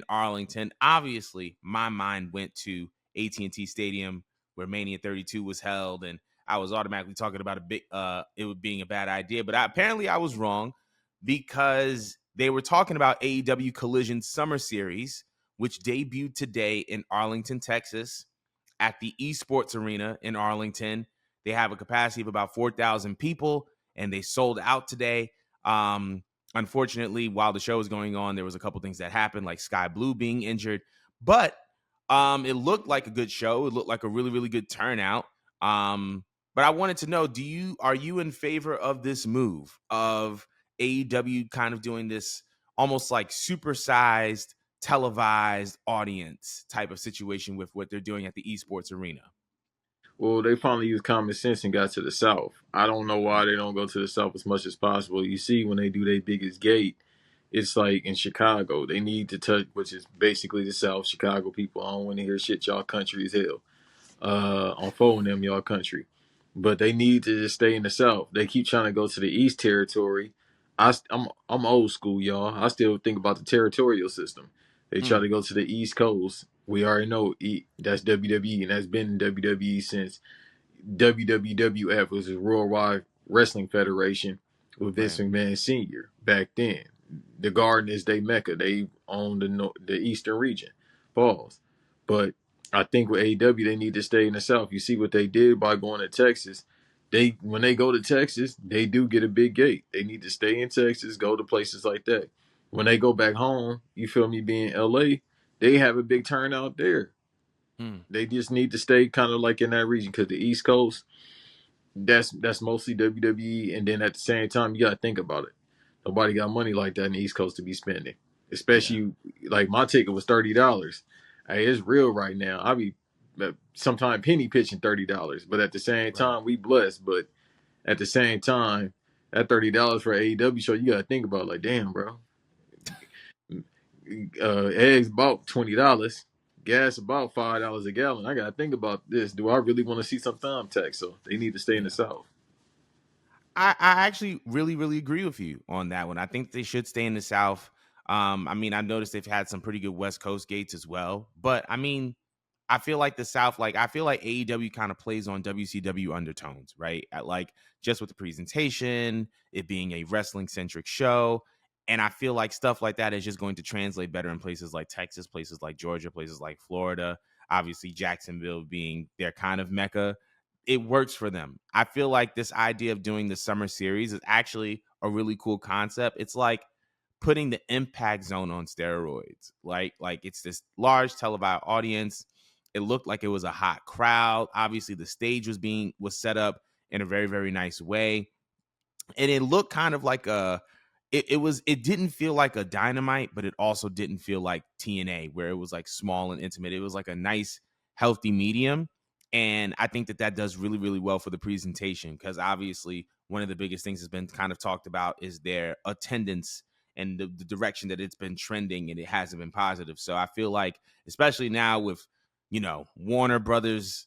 Arlington. Obviously, my mind went to AT&T Stadium where Mania 32 was held, and I was automatically talking about it being a bad idea. But apparently, I was wrong because they were talking about AEW Collision Summer Series, which debuted today in Arlington, Texas, at the Esports Arena in Arlington. They have a capacity of about 4,000 people, and they sold out today. Unfortunately, while the show was going on, there was a couple things that happened, like Sky Blue being injured. But it looked like a good show. It looked like a really, really good turnout. But I wanted to know, are you in favor of this move of AEW kind of doing this almost like supersized, televised audience type of situation with what they're doing at the Esports Arena? Well, they finally used common sense and got to the South. I don't know why they don't go to the South as much as possible. You see, when they do their biggest gate, it's like in Chicago. They need to touch, which is basically the South. Chicago people, I don't want to hear shit. Y'all country as hell. On phone them, y'all country. But they need to just stay in the South. They keep trying to go to the East Territory. I'm old school, y'all. I still think about the territorial system. They try to go to the East Coast. We already know that's WWE, and that's been WWE since WWF was a Worldwide Wrestling Federation with Vince McMahon Sr. back then. The Garden is their mecca. They own the Eastern region. Pause. But I think with AEW, they need to stay in the South. You see what they did by going to Texas. When they go to Texas, they do get a big gate. They need to stay in Texas, go to places like that. When they go back home, you feel me, being LA, they have a big turnout there. They just need to stay kind of like in that region because the East Coast, that's mostly WWE. And then at the same time, you got to think about it. Nobody got money like that in the East Coast to be spending. Especially like my ticket was $30. Hey, it's real right now. I be sometimes penny pitching $30, but at the same time, we blessed. But at the same time, that $30 for an AEW show, you got to think about like, damn, bro. Eggs about $20. Gas about $5 a gallon. I gotta think about this. Do I really want to see some thumbtacks? So they need to stay in the South. I actually really, really agree with you on that one. I think they should stay in the South. I mean, I noticed they've had some pretty good West Coast gates as well. But I mean, I feel like the South, I feel like AEW kind of plays on WCW undertones, right? Like just with the presentation, it being a wrestling centric show. And I feel like stuff like that is just going to translate better in places like Texas, places like Georgia, places like Florida, obviously Jacksonville being their kind of mecca. It works for them. I feel like this idea of doing the summer series is actually a really cool concept. It's like putting the Impact Zone on steroids. Like it's this large televised audience. It looked like it was a hot crowd. Obviously, the stage was set up in a very, very nice way. And it looked kind of like it didn't feel like a Dynamite, but it also didn't feel like TNA, where it was like small and intimate. It was like a nice, healthy medium. And I think that does really, really well for the presentation, because obviously one of the biggest things that's been kind of talked about is their attendance and the direction that it's been trending, and it hasn't been positive. So I feel like, especially now with, Warner Brothers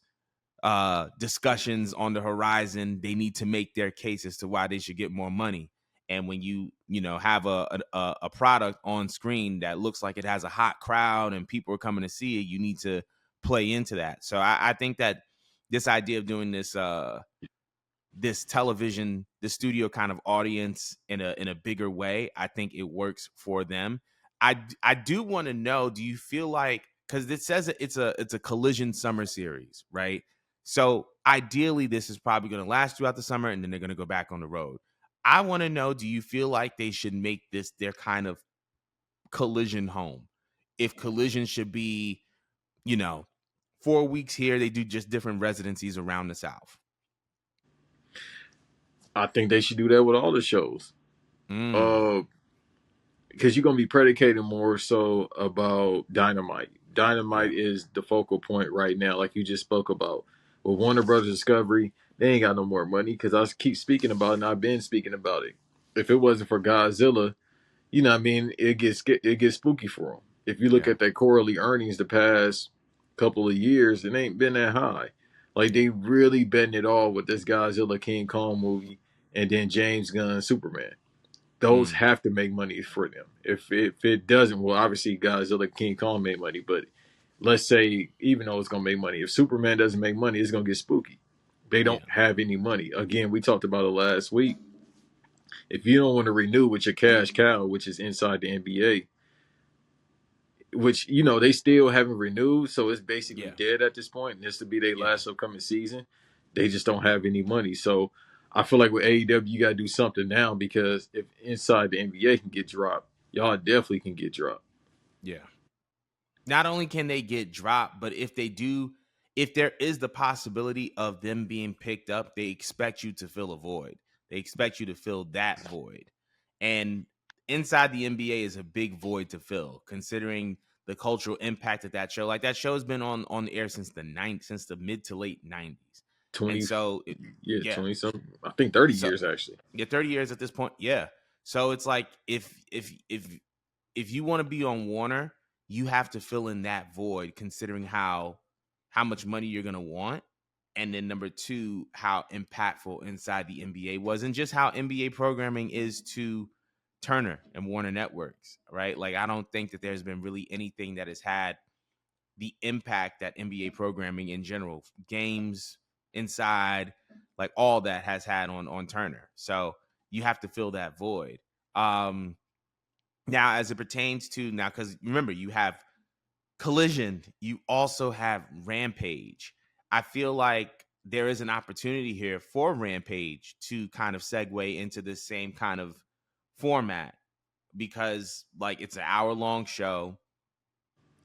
discussions on the horizon, they need to make their case as to why they should get more money. And when you have a product on screen that looks like it has a hot crowd and people are coming to see it, you need to play into that. So I think that this idea of doing this television, the studio kind of audience in a bigger way, I think it works for them. I do want to know, do you feel like, because it says it's a Collision Summer Series, right? So ideally, this is probably going to last throughout the summer, and then they're going to go back on the road. I want to know, do you feel like they should make this their kind of Collision home? If Collision should be, 4 weeks here, they do just different residencies around the South. I think they should do that with all the shows. Because you're gonna be predicated more so about Dynamite. Dynamite is the focal point right now, like you just spoke about. With Warner Brothers Discovery, they ain't got no more money because I keep speaking about it, and I've been speaking about it. If it wasn't for Godzilla, you know what I mean, it gets spooky for them. If you look at their quarterly earnings the past couple of years, it ain't been that high. Like they really betting it all with this Godzilla King Kong movie and then James Gunn Superman. those Mm, have to make money for them. If it doesn't, well, obviously Godzilla, King Kong made money, but let's say even though it's gonna make money, if Superman doesn't make money, it's gonna get spooky. They don't yeah, have any money. Again, we talked about it last week. If you don't want to renew with your cash cow, which is inside the NBA, which they still haven't renewed, so it's basically yeah, dead at this point. And this will be their yeah, last upcoming season. They just don't have any money. So I feel like with AEW, you got to do something now because if inside the NBA can get dropped, y'all definitely can get dropped. yeah. Not only can they get dropped, but if they do, if there is the possibility of them being picked up, they expect you to fill a void. They expect you to fill that void. And inside the NBA is a big void to fill, considering the cultural impact of that show. Like that show has been on the air since the mid to late 90s. And 20, so yeah, yeah. 20 something. I think 30 So years actually. yeah, 30 years at this point. Yeah. So it's like if you want to be on Warner, you have to fill in that void considering how much money you're going to want. And then number two, how impactful inside the NBA was and just how NBA programming is to Turner and Warner Networks, right? Like I don't think that there's been really anything that has had the impact that NBA programming in general, games inside, like all that has had on Turner. So you have to fill that void. Um, Now, as it pertains to now, because remember, you have Collision, you also have Rampage. I feel like there is an opportunity here for Rampage to kind of segue into this same kind of format because, like, it's an hour long show.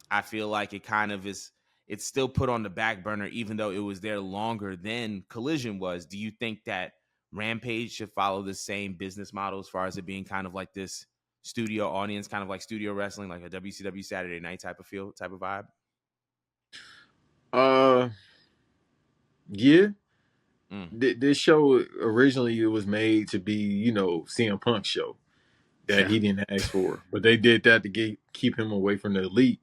I feel like it kind of is, it's still put on the back burner, even though it was there longer than Collision was. Do you think that Rampage should follow the same business model as far as it being kind of like this studio audience, kind of like studio wrestling, like a WCW Saturday night type of feel, type of vibe? Uh, yeah. Mm, This show originally it was made to be, CM Punk's show that yeah. he didn't ask for, but they did that to keep him away from the elite.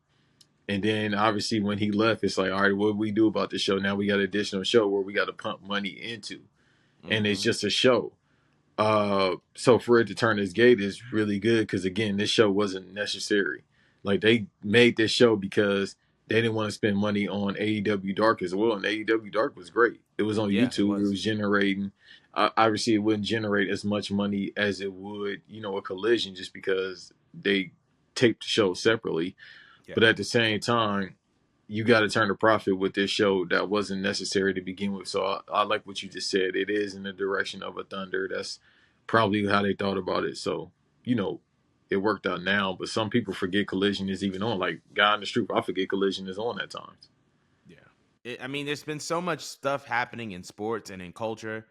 And then obviously when he left, it's like, all right, what do we do about the show? Now we got an additional show where we got to pump money into, and it's Mm-hmm. just a show. So for it to turn this gate is really good because again, this show wasn't necessary. Like they made this show because they didn't want to spend money on AEW Dark as well, and AEW Dark was great. It was on Yeah, it YouTube. It was. was generating. Obviously, it wouldn't generate as much money as it would, a Collision, just because they taped the show separately. Yeah. But at the same time, you got to turn a profit with this show that wasn't necessary to begin with. So I like what you just said. It is in the direction of a Thunder. That's probably how they thought about it. So, you know, it worked out now. But some people forget Collision is even on. Like, Guy in the Street, I forget Collision is on at times. Yeah. I mean, there's been so much stuff happening in sports and in culture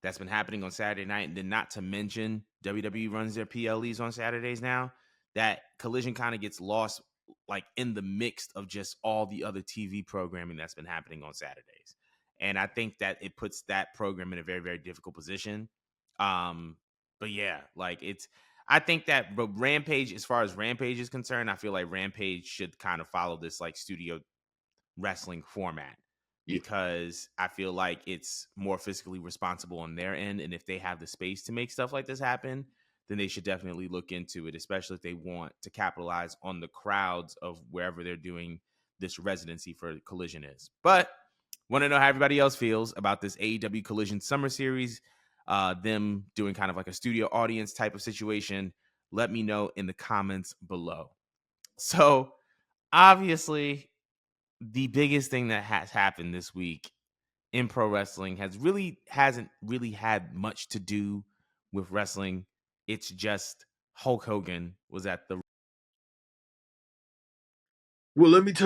that's been happening on Saturday night. And then not to mention WWE runs their PLEs on Saturdays now, that Collision kind of gets lost like in the mix of just all the other TV programming that's been happening on Saturdays. And I think that it puts that program in a very, very difficult position. But yeah, like I think that but Rampage, as far as Rampage is concerned, I feel like Rampage should kind of follow this like studio wrestling format Yeah. because I feel like it's more fiscally responsible on their end. And if they have the space to make stuff like this happen, then they should definitely look into it, especially if they want to capitalize on the crowds of wherever they're doing this residency for Collision is. But want to know how everybody else feels about this AEW Collision Summer Series, them doing kind of like a studio audience type of situation. Let me know in the comments below. So obviously, the biggest thing that has happened this week in pro wrestling hasn't really had much to do with wrestling. It's just Hulk Hogan was at the Well, let me tell